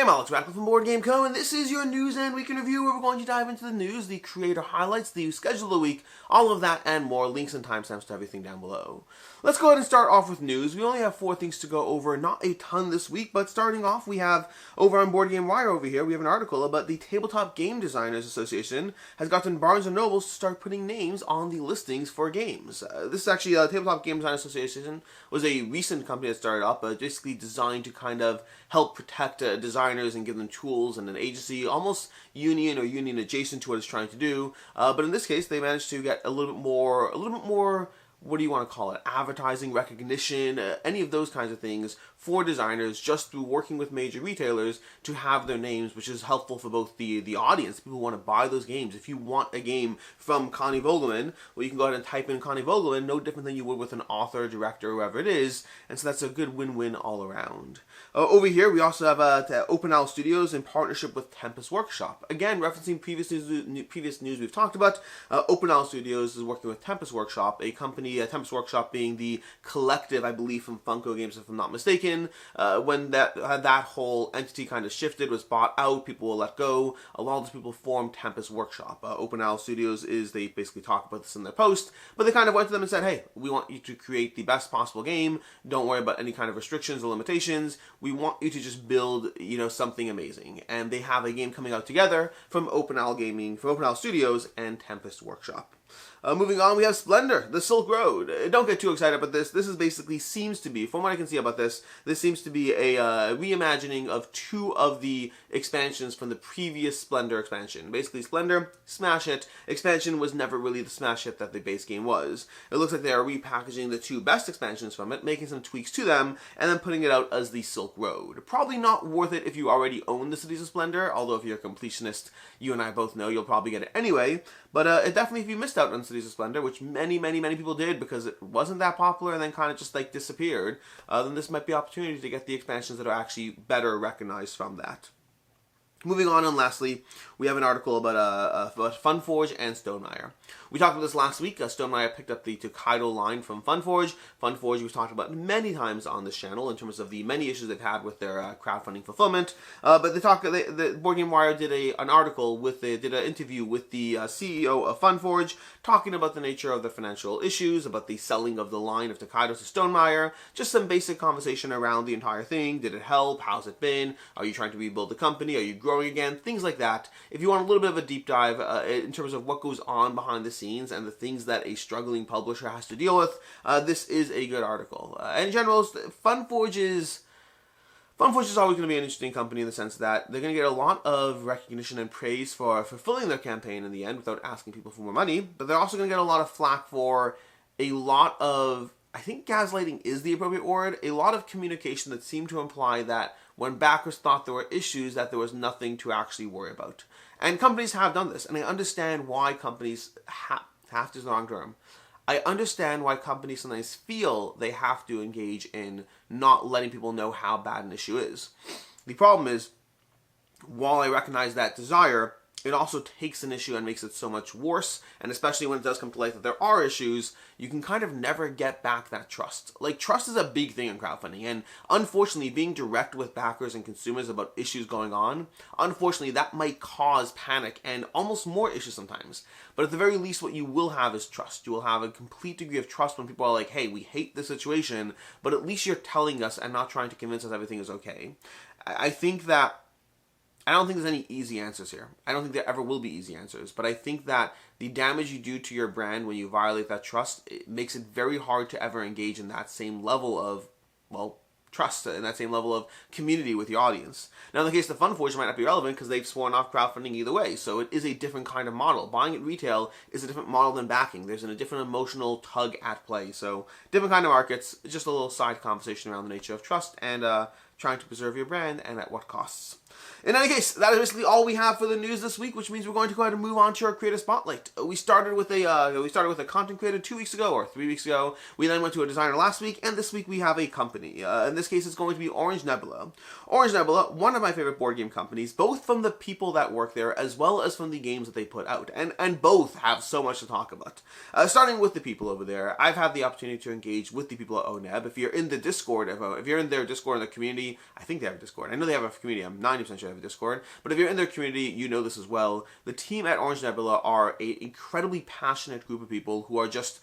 Alex Radcliffe from Board Game Co, and this is your news and week in review, where we're going to dive into the news, the creator highlights, the schedule of the week, all of that and more. Links and timestamps to everything down below. Let's go ahead and start off with news. We only have 4 things to go over, not a ton this week, but starting off, we have over on Board Game Wire over here, we have an article about the Tabletop Game Designers Association has gotten Barnes & Nobles to start putting names on the listings for games. This is actually, Tabletop Game Designers Association was a recent company that started up, basically designed to kind of help protect designers and give them tools and an agency, almost union or union adjacent to what it's trying to do. But in this case, they managed to get a little bit more, what do you want to call it, advertising, recognition, any of those kinds of things for designers just through working with major retailers to have their names, which is helpful for both the audience, people who want to buy those games. If you want a game from Connie Vogelman, well, you can go ahead and type in Connie Vogelman, no different than you would with an author, director, whoever it is, and so that's a good win-win all around. Over here, we also have Open Owl Studios in partnership with Tempest Workshop. Again, referencing previous news we've talked about, Open Owl Studios is working with Tempest Workshop, a company, Tempest Workshop being the collective, I believe, from Funko Games, if I'm not mistaken. When that whole entity kind of shifted, was bought out, people were let go, a lot of those people formed Tempest Workshop. Open Owl Studios they basically talk about this in their post, but they kind of went to them and said, hey, we want you to create the best possible game, don't worry about any kind of restrictions or limitations, we want you to just build, something amazing. And they have a game coming out together from Open Owl Studios and Tempest Workshop. Moving on, we have Splendor, the Silk Road. Don't get too excited about this. This is basically seems to be, from what I can see about this seems to be a reimagining of 2 of the expansions from the previous Splendor expansion. Basically, Splendor, smash hit. Expansion was never really the smash hit that the base game was. It looks like they are repackaging the 2 best expansions from it, making some tweaks to them, and then putting it out as the Silk Road. Probably not worth it if you already own the Cities of Splendor, although if you're a completionist, you and I both know you'll probably get it anyway. But it definitely, if you missed out on Cities of Splendor, which many people did because it wasn't that popular and then kind of just disappeared, then this might be an opportunity to get the expansions that are actually better recognized from that. Moving on, and lastly, we have an article about Funforge and Stonemaier. We talked about this last week. Stonemaier picked up the Tokaido line from Funforge. Funforge we've talked about many times on this channel in terms of the many issues they've had with their crowdfunding fulfillment. But the Board Game Wire did an article did an interview with the CEO of Funforge, talking about the nature of the financial issues, about the selling of the line of Tokaido to Stonemaier, just some basic conversation around the entire thing. Did it help? How's it been? Are you trying to rebuild the company? Are you growing again? Things like that. If you want a little bit of a deep dive in terms of what goes on behind the scenes and the things that a struggling publisher has to deal with, this is a good article. In general, Funforge is always going to be an interesting company in the sense that they're going to get a lot of recognition and praise for fulfilling their campaign in the end without asking people for more money, but they're also going to get a lot of flack for a lot of, I think gaslighting is the appropriate word, a lot of communication that seemed to imply that when backers thought there were issues, that there was nothing to actually worry about. And companies have done this, and I understand why companies have to is the wrong term. I understand why companies sometimes feel they have to engage in not letting people know how bad an issue is. The problem is, while I recognize that desire, it also takes an issue and makes it so much worse, and especially when it does come to light that there are issues, you can kind of never get back that trust. Trust is a big thing in crowdfunding, and unfortunately, being direct with backers and consumers about issues going on, unfortunately, that might cause panic and almost more issues sometimes. But at the very least, what you will have is trust. You will have a complete degree of trust when people are like, hey, we hate this situation, but at least you're telling us and not trying to convince us everything is okay. I don't think there's any easy answers here. I don't think there ever will be easy answers. But I think that the damage you do to your brand when you violate that trust, it makes it very hard to ever engage in that same level of, trust and that same level of community with the audience. Now, in the case of Funforge, it might not be relevant because they've sworn off crowdfunding either way. So it is a different kind of model. Buying at retail is a different model than backing. There's a different emotional tug at play. So different kind of markets. Just a little side conversation around the nature of trust and trying to preserve your brand and at what costs. In any case, that is basically all we have for the news this week, which means we're going to go ahead and move on to our creator spotlight. We started with a content creator 2 weeks ago or 3 weeks ago. We then went to a designer last week, and this week we have a company. In this case, it's going to be Orange Nebula. Orange Nebula, one of my favorite board game companies, both from the people that work there as well as from the games that they put out, and both have so much to talk about. Starting with the people over there, I've had the opportunity to engage with the people at Oneb. If you're in the Discord, if you're in their Discord in the community, I think they have a Discord. I know they have a community. I'm 90% sure they have a Discord, but if you're in their community, you know this as well. The team at Orange Nebula are an incredibly passionate group of people who are just,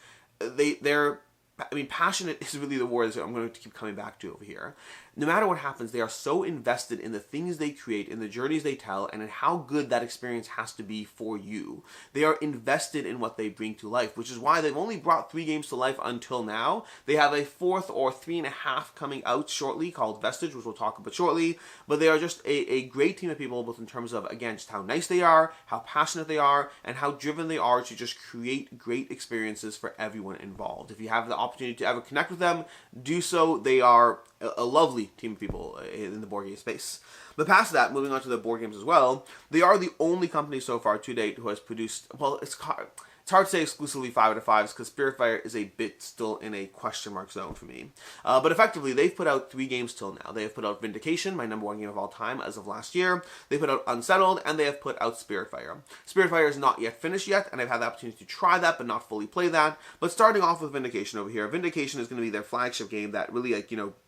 passionate is really the word that I'm going to keep coming back to over here. No matter what happens, they are so invested in the things they create, in the journeys they tell, and in how good that experience has to be for you. They are invested in what they bring to life, which is why they've only brought 3 games to life until now. They have a 4th or 3.5 coming out shortly called Vestige, which we'll talk about shortly, but they are just a great team of people, both in terms of, again, just how nice they are, how passionate they are, and how driven they are to just create great experiences for everyone involved. If you have the opportunity to ever connect with them, do so. They are a lovely team of people in the board game space. But past that, moving on to the board games as well, they are the only company so far to date who has produced, well, it's hard to say exclusively 5 out of 5s because Spiritfire is a bit still in a question mark zone for me. But effectively, they've put out 3 games till now. They have put out Vindication, my #1 game of all time as of last year. They put out Unsettled, and they have put out Spiritfire. Spiritfire is not yet finished yet, and I've had the opportunity to try that, but not fully play that. But starting off with Vindication over here, Vindication is going to be their flagship game that really,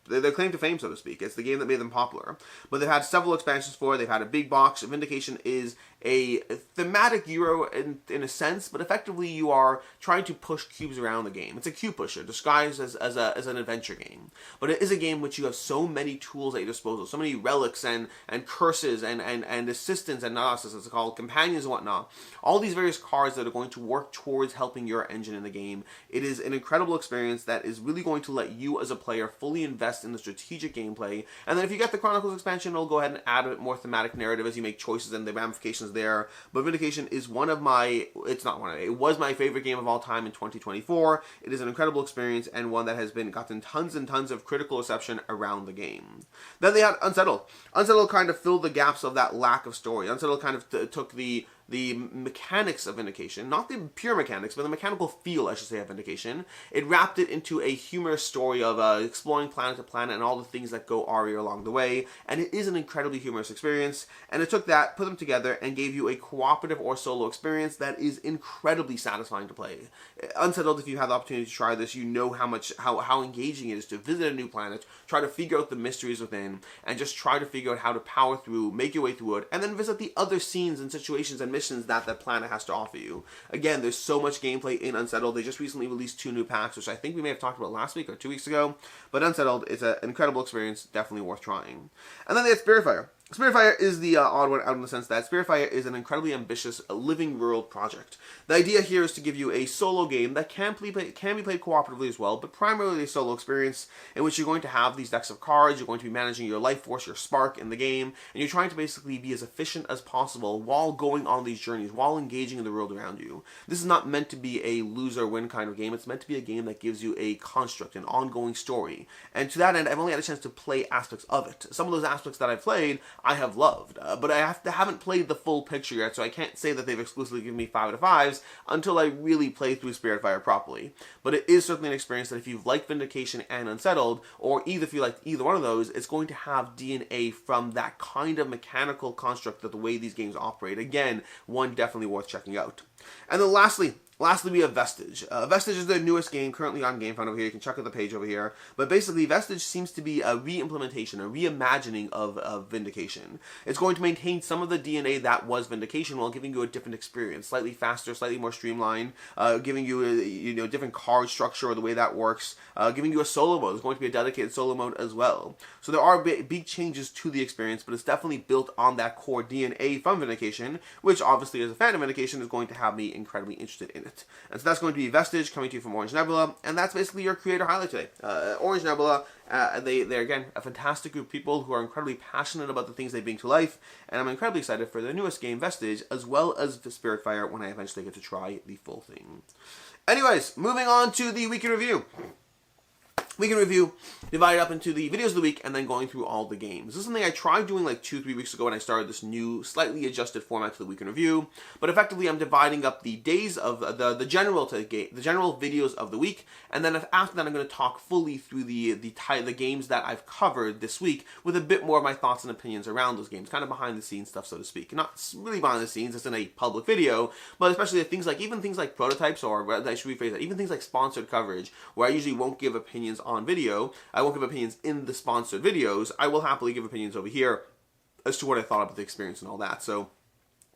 their claim to fame, so to speak. It's the game that made them popular. But they've had several expansions for it. They've had a big box. Vindication is a thematic Euro in a sense, but effectively you are trying to push cubes around the game. It's a cube pusher disguised as an adventure game. But it is a game which you have so many tools at your disposal, so many relics and curses and assistants and not assistants, it's called companions and whatnot. All these various cards that are going to work towards helping your engine in the game. It is an incredible experience that is really going to let you as a player fully invest in the strategic gameplay. And then if you get the Chronicles expansion, it'll go ahead and add a bit more thematic narrative as you make choices and the ramifications there. But Vindication is it was my favorite game of all time in 2024. It is an incredible experience and one that has gotten tons and tons of critical reception around the game. Then they had Unsettled. Unsettled kind of filled the gaps of that lack of story. Unsettled kind of took the mechanics of Vindication, not the pure mechanics, but the mechanical feel, I should say, of Vindication. It wrapped it into a humorous story of exploring planet to planet and all the things that go awry along the way, and it is an incredibly humorous experience, and it took that, put them together, and gave you a cooperative or solo experience that is incredibly satisfying to play. Unsettled, if you have the opportunity to try this, you know how engaging it is to visit a new planet, try to figure out the mysteries within, and just try to figure out how to power through, make your way through it, and then visit the other scenes and situations and missions that planet has to offer you. Again, there's so much gameplay in Unsettled. They just recently released 2 new packs, which I think we may have talked about last week or 2 weeks ago, but Unsettled is an incredible experience, definitely worth trying. And then they have Spiritfire. Spiritfire is the odd one out in the sense that Spiritfire is an incredibly ambitious living world project. The idea here is to give you a solo game that can be played cooperatively as well, but primarily a solo experience in which you're going to have these decks of cards, you're going to be managing your life force, your spark in the game, and you're trying to basically be as efficient as possible while going on these journeys, while engaging in the world around you. This is not meant to be a lose-or-win kind of game. It's meant to be a game that gives you a construct, an ongoing story. And to that end, I've only had a chance to play aspects of it. Some of those aspects that I've played, I have loved, but I haven't played the full picture yet, so I can't say that they've exclusively given me 5 out of 5s until I really play through Spiritfire properly. But it is certainly an experience that if you've liked Vindication and Unsettled, or if you liked either one of those, it's going to have DNA from that kind of mechanical construct that the way these games operate. Again, one definitely worth checking out. And then lastly, we have Vestige. Vestige is the newest game currently on GameFound over here. You can check out the page over here. But basically, Vestige seems to be a re-implementation, a reimagining of Vindication. It's going to maintain some of the DNA that was Vindication while giving you a different experience. Slightly faster, slightly more streamlined, giving you a different card structure or the way that works, giving you a solo mode. There's going to be a dedicated solo mode as well. So there are big changes to the experience, but it's definitely built on that core DNA from Vindication, which obviously as a fan of Vindication is going to have me incredibly interested in it. And so that's going to be Vestige coming to you from Orange Nebula, and that's basically your creator highlight today. Orange Nebula, they're again a fantastic group of people who are incredibly passionate about the things they bring to life, and I'm incredibly excited for their newest game, Vestige, as well as the Spiritfire when I eventually get to try the full thing. Anyways, moving on to the week in review. Week in review, divided up into the videos of the week and then going through all the games. This is something I tried doing like 2-3 weeks ago when I started this new, slightly adjusted format to the week in review. But effectively, I'm dividing up the days of the general videos of the week, and then after that, I'm going to talk fully through the games that I've covered this week with a bit more of my thoughts and opinions around those games, kind of behind the scenes stuff, so to speak. Not really behind the scenes; it's in a public video, but especially things like prototypes, or I should rephrase that, even things like sponsored coverage, where I usually won't give opinions on video. I won't give opinions in the sponsored videos. I will happily give opinions over here as to what I thought about the experience and all that. So,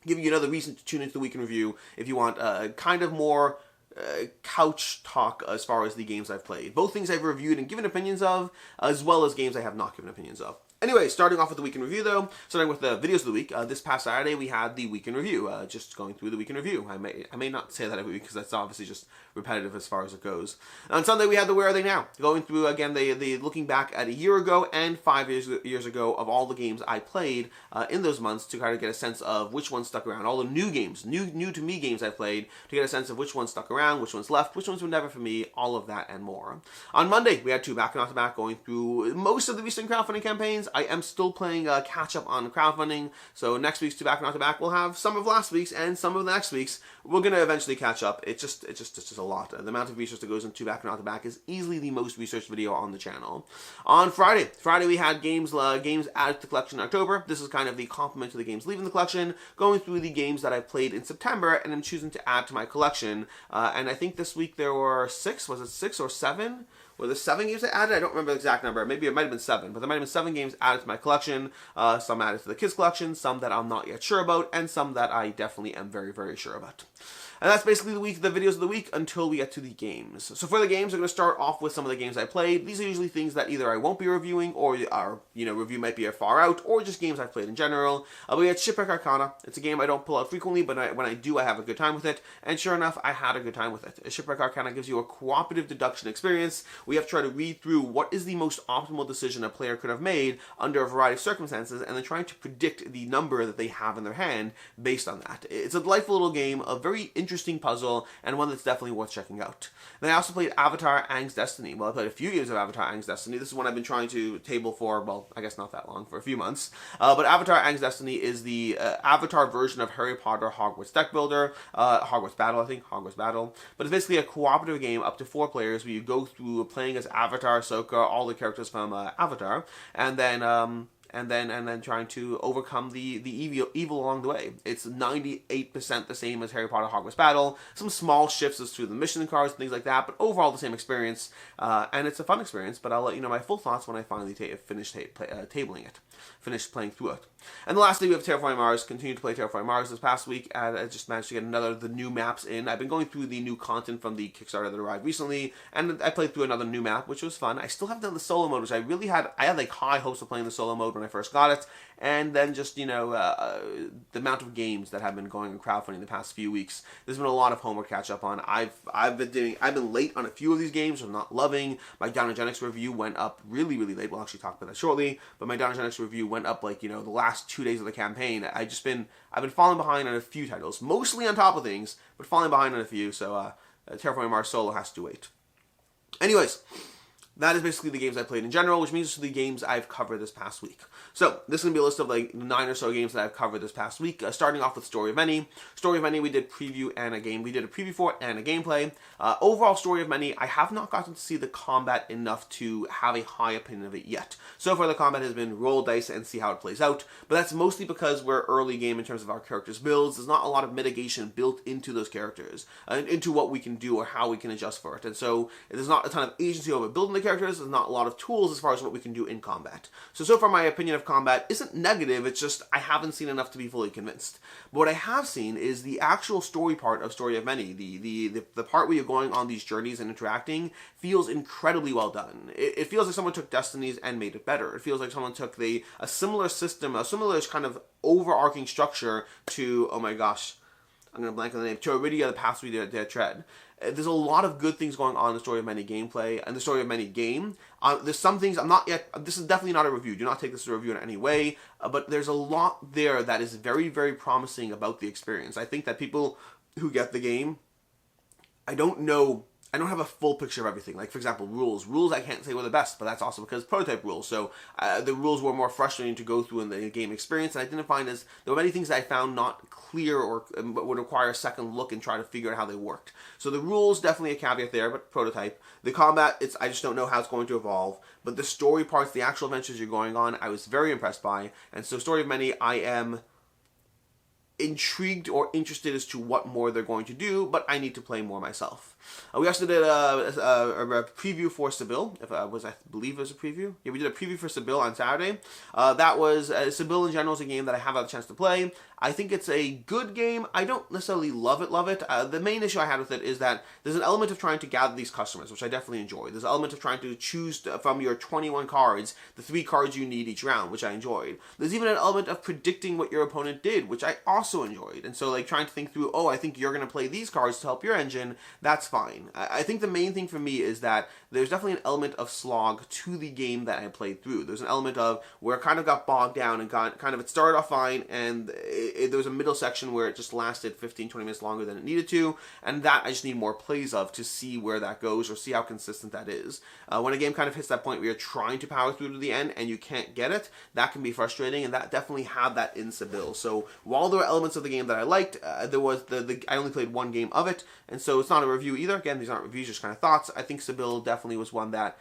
giving you another reason to tune into the Week in Review if you want kind of more couch talk as far as the games I've played. Both things I've reviewed and given opinions of, as well as games I have not given opinions of. Anyway, starting off with the Week in Review, though, starting with the videos of the week. This past Saturday, we had the Week in Review, just going through the Week in Review. I may not say that every week, because that's obviously just repetitive as far as it goes. On Sunday, we had the Where Are They Now? Going through, again, the looking back at a year ago and 5 years ago of all the games I played in those months to kind of get a sense of which ones stuck around. All the new games, new to me games I played, to get a sense of which ones stuck around, which ones left, which ones were never for me, all of that and more. On Monday, we had two back-to-back going through most of the recent crowdfunding campaigns. I am still playing catch up on crowdfunding, so next week's two back-to-back will have some of last week's and some of the next week's. We're going to eventually catch up. It's just a lot. The amount of research that goes into back-to-back is easily the most researched video on the channel. On Friday we had games added to the collection in October. This is kind of the complement to the games leaving the collection, going through the games that I played in September and I'm choosing to add to my collection. And I think this week there were 6. Was it 6 or 7? Were there 7 games I added? I don't remember the exact number. Maybe it might have been 7, but there might have been 7 games added to my collection. Some added to the kids' collection, some that I'm not yet sure about, and some that I definitely am very, very sure about. And that's basically the videos of the week until we get to the games. So for the games, I'm going to start off with some of the games I played. These are usually things that either I won't be reviewing, or our review might be far out, or just games I've played in general. We had Shipwreck Arcana. It's a game I don't pull out frequently, but when I do, I have a good time with it. And sure enough, I had a good time with it. Shipwreck Arcana gives you a cooperative deduction experience. We have to try to read through what is the most optimal decision a player could have made under a variety of circumstances, and then trying to predict the number that they have in their hand based on that. It's a delightful little game, a very interesting puzzle, and one that's definitely worth checking out. Then I also played Avatar: Aang's Destiny. Well, I played a few games of Avatar: Aang's Destiny. This is one I've been trying to table for, well, I guess not that long, for a few months. But Avatar: Aang's Destiny is the Avatar version of Harry Potter Hogwarts Deck Builder. Hogwarts Battle, I think. Hogwarts Battle. But it's basically a cooperative game up to 4 players where you go through playing as Avatar, Sokka, all the characters from Avatar, and then trying to overcome the evil along the way. It's 98% the same as Harry Potter Hogwarts Battle. Some small shifts as to the mission cards and things like that, but overall the same experience. And it's a fun experience, but I'll let you know my full thoughts when I finally finish tabling it. Finish playing through it. And lastly, we have Terraforming Mars. Continued to play Terraforming Mars this past week, and I just managed to get another of the new maps in. I've been going through the new content from the Kickstarter that arrived recently, and I played through another new map, which was fun. I still haven't done the solo mode, which I had like high hopes of playing the solo mode when I first got it, and then just the amount of games that have been going in crowdfunding the past few weeks. There's been a lot of homework catch up on. I've been late on a few of these games. I'm not loving. My Dinogenics review went up really, really late. We'll actually talk about that shortly. But my Dinogenics review went up like the last 2 days of the campaign. I've been falling behind on a few titles, mostly on top of things, but falling behind on a few. So Terraforming Mars solo has to wait. Anyways, that is basically the games I played in general, which means the games I've covered this past week. So this is going to be a list of like 9 or so games that I've covered this past week, starting off with Story of Many. Story of Many we did preview and a game. We did a preview for and a gameplay. Overall, Story of Many, I have not gotten to see the combat enough to have a high opinion of it yet. So far the combat has been roll dice and see how it plays out, but that's mostly because we're early game in terms of our characters' builds. There's not a lot of mitigation built into those characters, into what we can do or how we can adjust for it. And so there's not a ton of agency over building the characters. There's not a lot of tools as far as what we can do in combat. So far my opinion of combat isn't negative, it's just I haven't seen enough to be fully convinced. But what I have seen is the actual story part of Story of Many. The part where you're going on these journeys and interacting feels incredibly well done. It feels like someone took Destinies and made it better. It feels like someone took a similar system, a similar kind of overarching structure to, oh my gosh, I'm going to blank on the name, to Iridia, the Path We Dare Tread. There's a lot of good things going on in the Story of Many gameplay and the Story of Many game. There's some things I'm not yet, this is definitely not a review, do not take this as a review in any way, but there's a lot there that is very, very promising about the experience. I think that people who get the game, I don't have a full picture of everything. Like, for example, rules. Rules I can't say were the best, but that's also because prototype rules. So the rules were more frustrating to go through in the game experience, and I didn't find there were many things that I found not clear or would require a second look and try to figure out how they worked. So the rules, definitely a caveat there, but prototype. The combat, I just don't know how it's going to evolve. But the story parts, the actual adventures you're going on, I was very impressed by. And so Story of Many, intrigued or interested as to what more they're going to do, but I need to play more myself. We also did a preview for Sibille. I believe it was a preview. Yeah, we did a preview for Sibille on Saturday. That was Sibille in general is a game that I have had a chance to play. I think it's a good game. I don't necessarily love it. The main issue I had with it is that there's an element of trying to gather these customers, which I definitely enjoy. There's an element of trying to choose from your 21 cards the 3 cards you need each round, which I enjoyed. There's even an element of predicting what your opponent did, which I also enjoyed. And so like trying to think through, oh, I think you're going to play these cards to help your engine. That's fine. I think the main thing for me is that there's definitely an element of slog to the game that I played through. There's an element of where it kind of got bogged down and it started off fine, and there was a middle section where it just lasted 15-20 minutes longer than it needed to, and that I just need more plays of to see where that goes or see how consistent that is. When a game kind of hits that point where you're trying to power through to the end and you can't get it, that can be frustrating, and that definitely had that in Sibille. So while there were elements of the game that I liked, there was I only played one game of it, and so it's not a review either. Again, these aren't reviews, just kind of thoughts. I think Sibille definitely was one that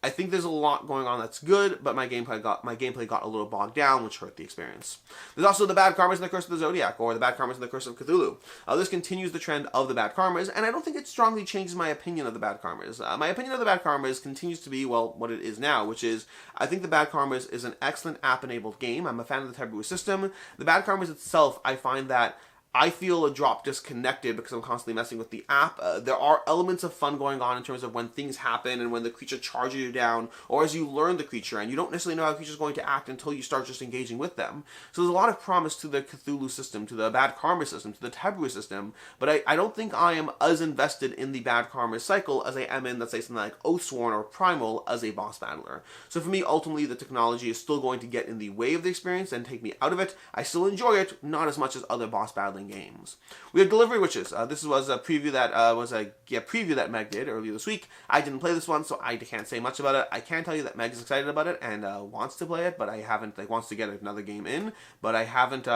I think there's a lot going on that's good, but my gameplay got a little bogged down, which hurt the experience. There's also the Bad Karmas and the Curse of the Zodiac, or the Bad Karmas and the Curse of Cthulhu. This continues the trend of the Bad Karmas, and I don't think it strongly changes my opinion of the Bad Karmas. My opinion of the Bad Karmas continues to be, well, what it is now, which is, I think the Bad Karmas is an excellent app-enabled game. I'm a fan of the taboo system. The Bad Karmas itself, I find that I feel a drop disconnected because I'm constantly messing with the app. There are elements of fun going on in terms of when things happen and when the creature charges you down, or as you learn the creature, and you don't necessarily know how the creature's going to act until you start just engaging with them. So there's a lot of promise to the Cthulhu system, to the Bad Karma system, to the Taboo system, but I don't think I am as invested in the Bad Karma cycle as I am in, let's say, something like Oathsworn or Primal as a boss battler. So for me, ultimately, the technology is still going to get in the way of the experience and take me out of it. I still enjoy it, not as much as other boss battling games. We have Delivery Witches. This was a preview that Meg did earlier this week. I didn't play this one, so I can't say much about it. I can tell you that Meg is excited about it and wants to play it, but I haven't. Wants to get another game in, but I haven't.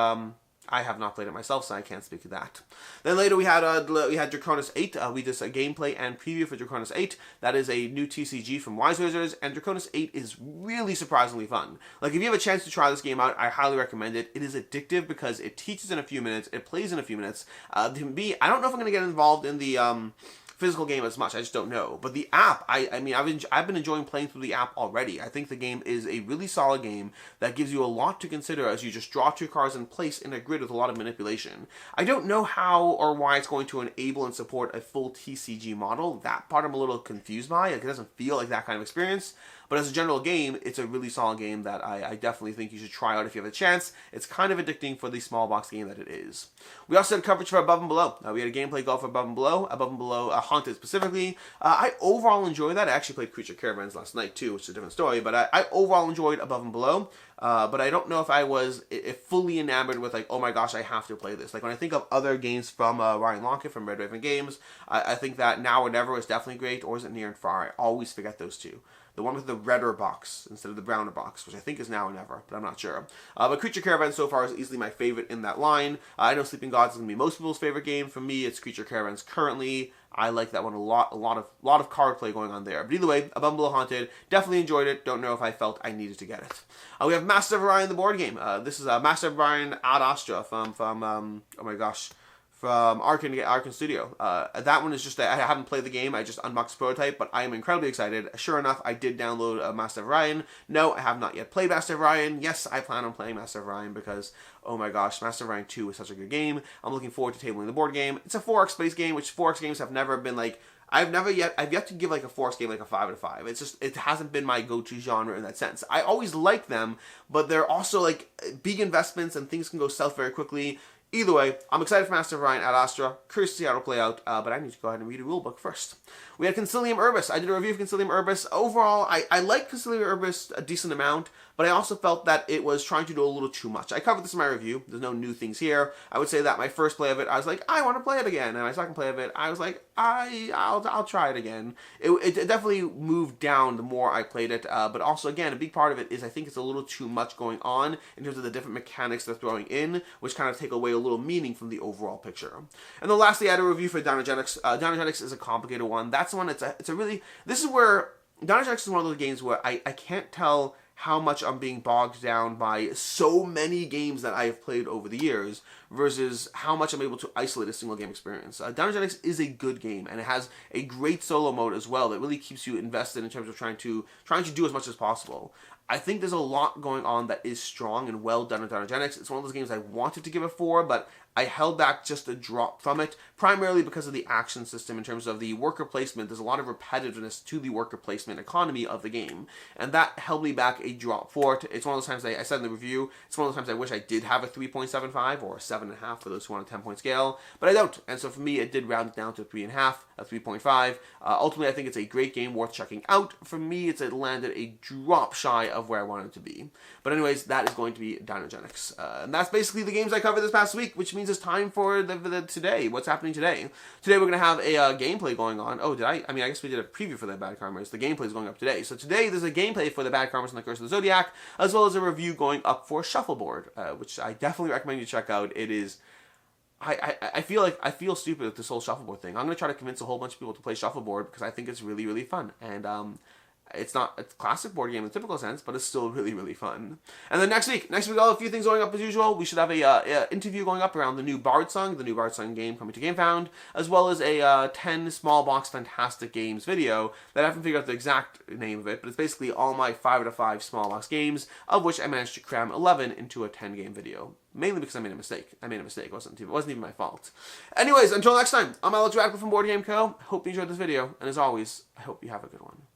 I have not played it myself, so I can't speak to that. Then later we had Draconis 8. We did a gameplay and preview for Draconis 8. That is a new TCG from Wise Wizards, and Draconis 8 is really surprisingly fun. Like, if you have a chance to try this game out, I highly recommend it. It is addictive because it teaches in a few minutes, it plays in a few minutes. I don't know if I'm going to get involved in the physical game as much. I just don't know. But the app, I've been enjoying playing through the app already. I think the game is a really solid game that gives you a lot to consider as you just draw 2 cards and place in a grid with a lot of manipulation. I don't know how or why it's going to enable and support a full TCG model. That part I'm a little confused by. Like, it doesn't feel like that kind of experience. But as a general game, it's a really solid game that I definitely think you should try out if you have a chance. It's kind of addicting for the small box game that it is. We also had coverage for Above and Below. We had a gameplay go for Above and Below, Haunted specifically. I overall enjoyed that. I actually played Creature Caravans last night too, which is a different story, but I overall enjoyed Above and Below. But I don't know if I was fully enamored with, like, oh my gosh, I have to play this. Like, when I think of other games from Ryan Lonkett from Red Raven Games, I think that Now or Never is definitely great, or is it Near and Far? I always forget those two. The one with the redder box instead of the browner box, which I think is Now or Never, but I'm not sure. But Creature Caravan so far is easily my favorite in that line. I know Sleeping Gods is going to be most people's favorite game. For me, it's Creature Caravans currently. I like that one a lot of card play going on there. But either way, Above and Below Haunted, definitely enjoyed it. Don't know if I felt I needed to get it. We have Master of Orion, the board game. This is Master of Orion Ad Astra from Arcan Studio. That one is just, I haven't played the game, I just unboxed the prototype, but I am incredibly excited. Sure enough, I did download Master of Orion. No, I have not yet played Master of Orion. Yes, I plan on playing Master of Orion because, oh my gosh, Master of Orion 2 is such a good game. I'm looking forward to tabling the board game. It's a 4X space game, which 4X games have never been like, I've yet to give like a 4X game like a 5 out of 5. It's just, it hasn't been my go-to genre in that sense. I always like them, but they're also like big investments and things can go south very quickly. Either way, I'm excited for Master of Orion Ad Astra. Curious to see how it'll play out, but I need to go ahead and read a rulebook first. We had Concillium Urbis. I did a review of Concillium Urbis. Overall, I like Concillium Urbis a decent amount, but I also felt that it was trying to do a little too much. I covered this in my review. There's no new things here. I would say that my first play of it, I was like, I want to play it again. And my second play of it, I was like, I'll try it again. It definitely moved down the more I played it, but also, again, a big part of it is I think it's a little too much going on in terms of the different mechanics they're throwing in, which kind of take away a little meaning from the overall picture. And then lastly, I had a review for Dinogenics. Dinogenics is a complicated one. That's the one, it's a really, this is where, Dinogenics is one of those games where I can't tell how much I'm being bogged down by so many games that I have played over the years versus how much I'm able to isolate a single game experience. Dinogenics is a good game, and it has a great solo mode as well that really keeps you invested in terms of trying to do as much as possible. I think there's a lot going on that is strong and well done in Dinogenics. It's one of those games I wanted to give a 4, but I held back just a drop from it, primarily because of the action system in terms of the worker placement. There's a lot of repetitiveness to the worker placement economy of the game, and that held me back a drop for it. It's one of those times I said in the review, it's one of those times I wish I did have a 3.75 or a 7.5 for those who want a 10-point scale, but I don't. And so for me, it did round it down to a 3.5, a 3.5. Ultimately, I think it's a great game worth checking out. For me, it landed a drop shy of where I wanted it to be. But anyways, that is going to be Dinogenics. And that's basically the games I covered this past week, which means it's time for the today. What's happening today? Today we're going to have a gameplay going on. Oh, did I? I mean, I guess we did a preview for the Bad Karmas. The gameplay is going up today. So today there's a gameplay for the Bad Karmas and the Curse of the Zodiac, as well as a review going up for Shuffleboard, which I definitely recommend you check out. It is... I feel stupid with this whole Shuffleboard thing. I'm going to try to convince a whole bunch of people to play Shuffleboard because I think it's really, really fun. And it's not a classic board game in the typical sense, but it's still really, really fun. And then next week I'll have a few things going up as usual. We should have a interview going up around the new Bard Song game coming to GameFound, as well as a 10 small box fantastic games video that I haven't figured out the exact name of it, but it's basically all my 5 out of 5 small box games, of which I managed to cram 11 into a 10 game video. Mainly because I made a mistake. It wasn't even my fault. Anyways, until next time, I'm Alex Radical from Board Game Co. Hope you enjoyed this video, and as always, I hope you have a good one.